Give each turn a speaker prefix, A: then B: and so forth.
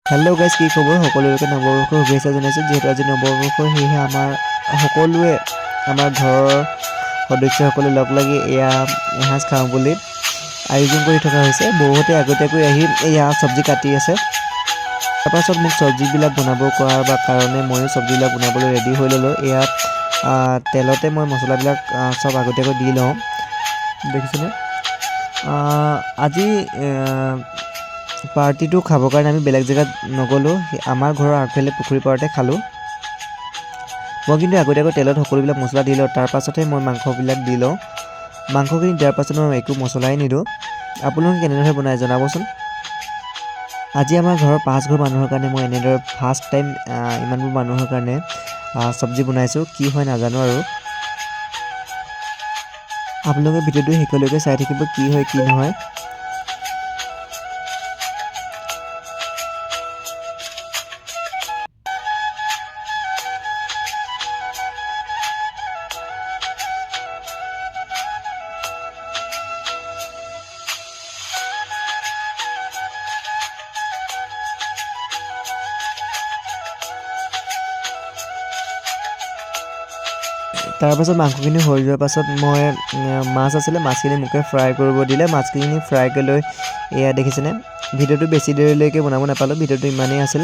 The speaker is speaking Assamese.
A: হেল্ল' গাইজ, কি খবৰ? সকলোকে নৱবৰ্ষৰ শুভেচ্ছা জনাইছোঁ। যিহেতু আজি নৱবৰ্ষ, সেয়েহে আমাৰ সকলোৱে আমাৰ ঘৰৰ সদস্যসকলে লগ লাগি এয়া এসাঁজ খাওঁ বুলি আয়োজন কৰি থকা হৈছে। বহুতে আগতীয়াকৈ আহি এয়া চব্জি কাটি আছে। তাৰপাছত মোক চব্জিবিলাক বনাব কোৱাৰ কাৰণে ময়ো চব্জিবিলাক বনাবলৈ ৰেডি হৈ ল'লোঁ। এয়া তেলতে মই মছলাবিলাক চব আগতীয়াকৈ দি লওঁ, দেখিছেনে? আজি পাৰ্টিটো খাবৰ কাৰণে আমি বেলেগ জেগাত নগ'লোঁ, আমাৰ ঘৰৰ আগফালে পুখুৰী পাৰতে খালোঁ। মই কিন্তু আগতীয়াকৈ তেলত সকলোবিলাক মছলা দি লওঁ, তাৰপাছতহে মই মাংসবিলাক দি লওঁ। মাংসখিনি দিয়াৰ পাছত মই একো মছলাই নিদিওঁ। আপোনালোকে কেনেদৰে বনাই জনাবচোন। আজি আমাৰ ঘৰৰ 5 ঘৰ মানুহৰ কাৰণে মই এনেদৰে ফাৰ্ষ্ট টাইম ইমানবোৰ মানুহৰ কাৰণে চব্জি বনাইছোঁ। কি হয় নাজানো আৰু। আপোনালোকে ভিডিঅ'টো শেষলৈকে চাই থাকিব, কি হয় কি নহয়। তাৰপাছত মাংসখিনি হৈ যোৱাৰ পাছত মই মাছ আছিলে, মাছখিনি মোকে ফ্ৰাই কৰিব দিলে। মাছখিনি ফ্ৰাই কৰি লৈ এয়া দেখিছেনে? ভিডিঅ'টো বেছি দেৰিলৈকে বনাব নাপালোঁ, ভিডিঅ'টো ইমানেই আছিল।